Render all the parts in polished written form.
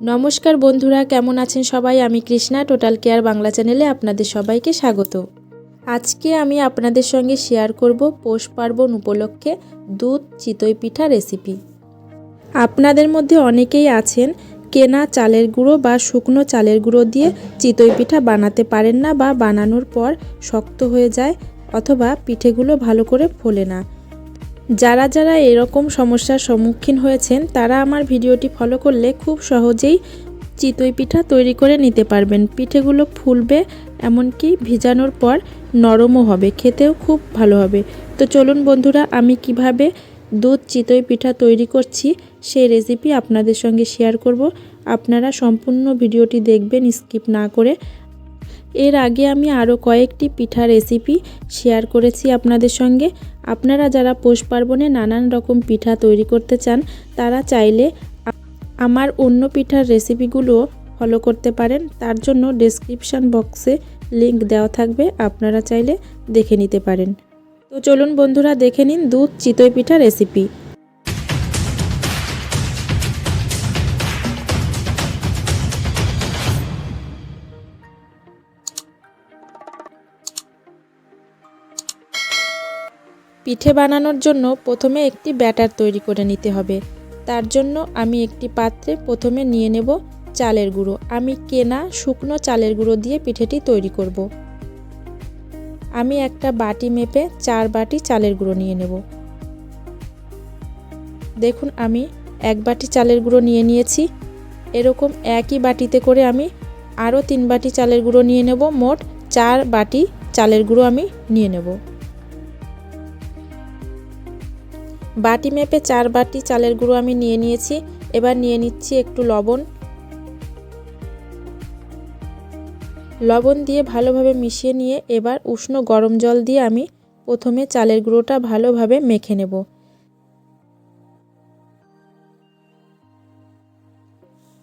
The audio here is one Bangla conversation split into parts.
নমস্কার বন্ধুরা, কেমন আছেন সবাই? আমি কৃষ্ণা টোটাল কেয়ার বাংলা চ্যানেলে আপনাদের সবাইকে স্বাগত। আজকে আমি আপনাদের সঙ্গে শেয়ার করব পৌষ পার্বণ উপলক্ষে দুধ চিতই পিঠা রেসিপি। আপনাদের মধ্যে অনেকেই আছেন কেনা চালের গুঁড়ো বা শুকনো চালের গুঁড়ো দিয়ে চিতই পিঠা বানাতে পারেন না বা বানানোর পর শক্ত হয়ে যায় অথবা পিঠেগুলো ভালো করে ফোলে না। যারা যারা এরকম সমস্যার সম্মুখীন হয়েছেন তারা আমার ভিডিওটি ফলো করলে খুব সহজেই চিতই পিঠা তৈরি করে নিতে পারবেন। পিঠেগুলো ফুলবে, এমনকি ভিজানোর পর নরমও হবে, খেতেও খুব ভালো হবে। তো চলুন বন্ধুরা, আমি কিভাবে দুধ চিতই পিঠা তৈরি করছি সেই রেসিপি আপনাদের সঙ্গে শেয়ার করব। আপনারা সম্পূর্ণ ভিডিওটি দেখবেন স্কিপ না করে। এর আগে আমি আরও কয়েকটি পিঠা রেসিপি শেয়ার করেছি আপনাদের সঙ্গে। আপনারা যারা পৌষ পার্বণে নানান রকম পিঠা তৈরি করতে চান তারা চাইলে আমার অন্য পিঠার রেসিপিগুলো ফলো করতে পারেন। তার জন্য ডেসক্রিপশান বক্সে লিংক দেওয়া থাকবে, আপনারা চাইলে দেখে নিতে পারেন। তো চলুন বন্ধুরা, দেখে নিন দুধ চিতই পিঠা রেসিপি। পিঠে বানানোর জন্য প্রথমে একটি ব্যাটার তৈরি করে নিতে হবে। তার জন্য আমি একটি পাত্রে প্রথমে নিয়ে নেব চালের গুঁড়ো। আমি কেনা শুকনো চালের গুঁড়ো দিয়ে পিঠেটি তৈরি করব। আমি একটা বাটি মেপে 4 বাটি চালের গুঁড়ো নিয়ে নেব। দেখুন, আমি 1 বাটি চালের গুঁড়ো নিয়ে নিয়েছি। এরকম একই বাটিতে করে আমি আরও 3 বাটি চালের গুঁড়ো নিয়ে নেব। মোট 4 বাটি চালের গুঁড়ো আমি নিয়ে নেব। বাটি মেপে 4 বাটি চালের গুঁড়ো আমি নিয়ে নিয়েছি। এবার নিয়ে নিচ্ছি একটু লবণ দিয়ে ভালোভাবে মিশিয়ে নিয়ে এবার উষ্ণ গরম জল দিয়ে আমি প্রথমে চালের গুঁড়োটা ভালোভাবে মেখে নেব।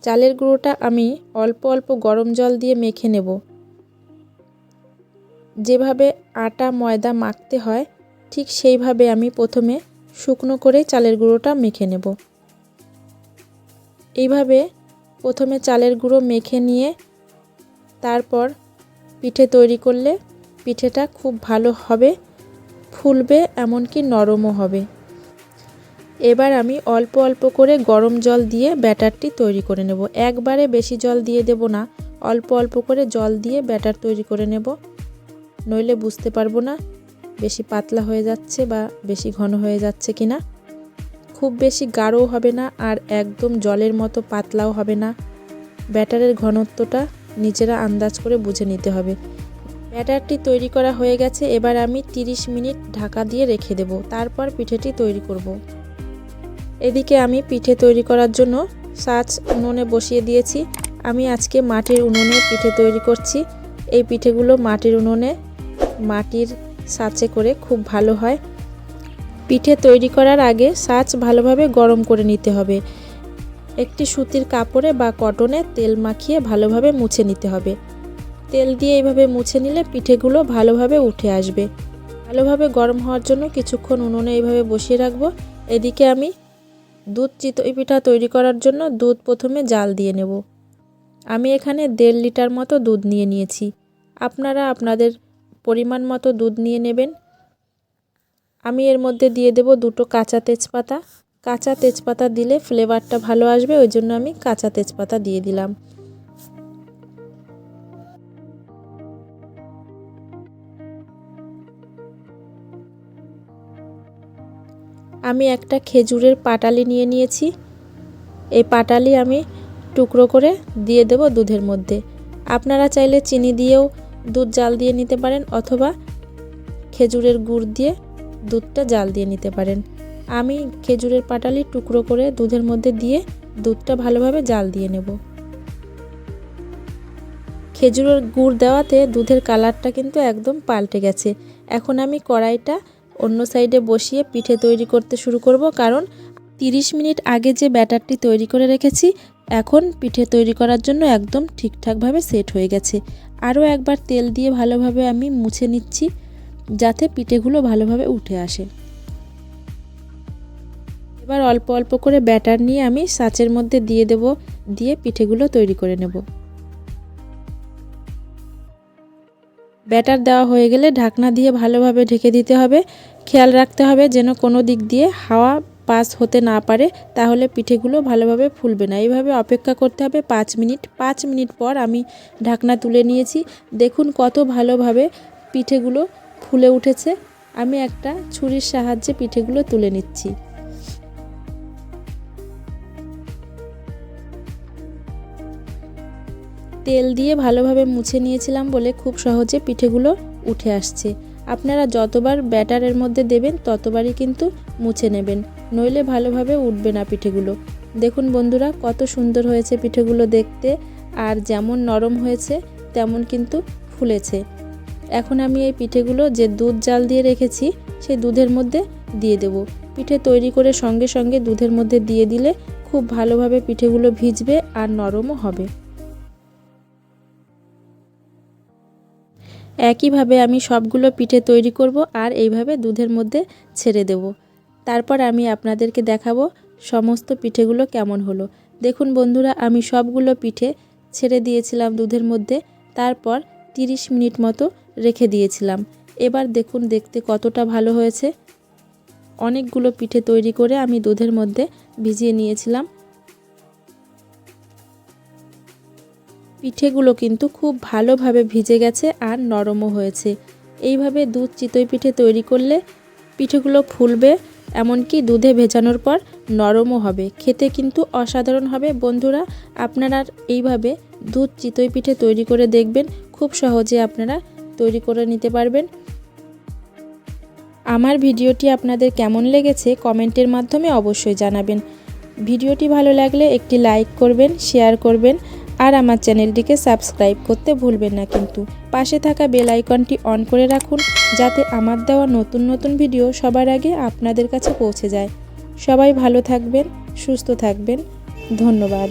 চালের গুঁড়োটা আমি অল্প অল্প গরম জল দিয়ে মেখে নেব। যেভাবে আটা ময়দা মাখতে হয় ঠিক সেইভাবে আমি প্রথমে শুকনো করে চালের গুঁড়োটা মেখে নেব। এইভাবে প্রথমে চালের গুঁড়ো মেখে নিয়ে তারপর পিঠে তৈরি করলে পিঠেটা খুব ভালো হবে, ফুলবে, এমনকি নরমও হবে। এবার আমি অল্প অল্প করে গরম জল দিয়ে ব্যাটারটি তৈরি করে নেব। একবারে বেশি জল দিয়ে দেব না, অল্প অল্প করে জল দিয়ে ব্যাটার তৈরি করে নেব। নইলে বুঝতে পারবো না বেশি পাতলা হয়ে যাচ্ছে বা বেশি ঘন হয়ে যাচ্ছে কিনা। খুব বেশি গাঢ়ও হবে না আর একদম জলের মতো পাতলাও হবে না। ব্যাটারের ঘনত্বটা নিজেরা আন্দাজ করে বুঝে নিতে হবে। ব্যাটারটি তৈরি করা হয়ে গেছে। এবার আমি 30 মিনিট ঢাকা দিয়ে রেখে দেব। তারপর পিঠেটি তৈরি করব। এদিকে আমি পিঠে তৈরি করার জন্য ছাঁচ উনুনে বসিয়ে দিয়েছি। আমি আজকে মাটির উনুনে পিঠে তৈরি করছি। এই পিঠেগুলো মাটির ছাঁচে করে খুব ভালো হয়। পিঠে তৈরি করার আগে ছাঁচ ভালোভাবে গরম করে নিতে হবে। একটি সুতির কাপড়ে বা কটনে তেল মাখিয়ে ভালোভাবে মুছে নিতে হবে। তেল দিয়ে এইভাবে মুছে নিলে পিঠেগুলো ভালোভাবে উঠে আসবে। ভালোভাবে গরম হওয়ার জন্য কিছুক্ষণ উনুনে এইভাবে বসিয়ে রাখবো। এদিকে আমি দুধ চিতই পিঠা তৈরি করার জন্য দুধ প্রথমে জাল দিয়ে নেব। আমি এখানে 1.5 লিটার মতো দুধ নিয়ে নিয়েছি। আপনারা আপনাদের পরিমাণ মতো দুধ নিয়ে নেবেন। আমি এর মধ্যে দিয়ে দেব 2টো কাঁচা তেজপাতা। কাঁচা তেজপাতা দিলে ফ্লেভারটা ভালো আসবে, ওই জন্য আমি কাঁচা তেজপাতা দিয়ে দিলাম। আমি একটা খেজুরের পাটালি নিয়ে নিয়েছি। এই পাটালি আমি টুকরো করে দিয়ে দেব দুধের মধ্যে। আপনারা চাইলে চিনি দিয়েও দুধ জাল দিয়ে নিতে পারেন অথবা খেজুরের গুড় দিয়ে দুধটা জাল দিয়ে নিতে পারেন। আমি খেজুরের পাটালি টুকরো করে দুধের মধ্যে দিয়ে দুধটা ভালোভাবে জাল দিয়ে নেব। খেজুরের গুড় দেওয়াতে দুধের কালারটা কিন্তু একদম পাল্টে গেছে। এখন আমি কড়াইটা অন্য সাইডে বসিয়ে পিঠে তৈরি করতে শুরু করব, কারণ 30 মিনিট আগে যে ব্যাটারটি তৈরি করে রেখেছি এখন পিঠে তৈরি করার জন্য একদম ঠিকঠাকভাবে সেট হয়ে গেছে। আরও একবার তেল দিয়ে ভালোভাবে আমি মুছে নিচ্ছি যাতে পিঠেগুলো ভালোভাবে উঠে আসে। এবার অল্প অল্প করে ব্যাটার নিয়ে আমি ছাঁচের মধ্যে দিয়ে দেব, দিয়ে পিঠেগুলো তৈরি করে নেব। ব্যাটার দেওয়া হয়ে গেলে ঢাকনা দিয়ে ভালোভাবে ঢেকে দিতে হবে। খেয়াল রাখতে হবে যেন কোনো দিক দিয়ে হাওয়া পাস হতে না পারে, তাহলে পিঠেগুলো ভালোভাবে ফুলবে না। এইভাবে অপেক্ষা করতে হবে 5 মিনিট। 5 মিনিট পর আমি ঢাকনা তুলে নিয়েছি। দেখুন কত ভালোভাবে পিঠেগুলো ফুলে উঠেছে। আমি একটা ছুরির সাহায্যে পিঠেগুলো তুলে নিচ্ছি। তেল দিয়ে ভালোভাবে মুছে নিয়েছিলাম বলে খুব সহজে পিঠেগুলো উঠে আসছে। আপনারা যতবার ব্যাটারের মধ্যে দেবেন ততবারই কিন্তু মুছে নেবেন, নইলে ভালোভাবে উঠবে না পিঠেগুলো। দেখুন বন্ধুরা কত সুন্দর হয়েছে পিঠেগুলো দেখতে, আর যেমন নরম হয়েছে তেমন কিন্তু ফুলেছে। এখন আমি এই পিঠেগুলো যে দুধ জাল দিয়ে রেখেছি সেই দুধের মধ্যে দিয়ে দেব। পিঠে তৈরি করে সঙ্গে সঙ্গে দুধের মধ্যে দিয়ে দিলে খুব ভালোভাবে পিঠেগুলো ভিজবে আর নরমও হবে। একইভাবে আমি সবগুলো পিঠে তৈরি করব আর এইভাবে দুধের মধ্যে ছেড়ে দেব। তারপর আমি আপনাদেরকে দেখাবো সমস্ত পিঠেগুলো কেমন হলো। দেখুন বন্ধুরা আমি সবগুলো পিঠে ছেড়ে দিয়েছিলাম দুধের মধ্যে, তারপর 30 মিনিট মতো রেখে দিয়েছিলাম। এবার দেখুন দেখতে কতটা ভালো হয়েছে। অনেকগুলো পিঠে তৈরি করে আমি দুধের মধ্যে ভিজিয়ে নিয়েছিলাম। পিঠেগুলো কিন্তু খুব ভালোভাবে ভিজে গেছে আর নরমও হয়েছে। এইভাবে দুধ চিতই পিঠে তৈরি করলে পিঠেগুলো ফুলবে, এমনকি দুধে ভেজানোর পর নরমও হবে। খেতে কিন্তু অসাধারণ হবে। বন্ধুরা আপনারা এইভাবে দুধ চিতই পিঠে তৈরি করে দেখবেন, খুব সহজে আপনারা তৈরি করে নিতে পারবেন। আমার ভিডিওটি আপনাদের কেমন লেগেছে কমেন্টের মাধ্যমে অবশ্যই জানাবেন। ভিডিওটি ভালো লাগলে একটি লাইক করবেন, শেয়ার করবেন আর আমার চ্যানেলটিকে সাবস্ক্রাইব করতে ভুলবেন না কিন্তু। পাশে থাকা বেল আইকনটি অন করে রাখুন যাতে আমার দেওয়া নতুন নতুন ভিডিও সবার আগে আপনাদের কাছে পৌঁছে যায়। সবাই ভালো থাকবেন, সুস্থ থাকবেন। ধন্যবাদ।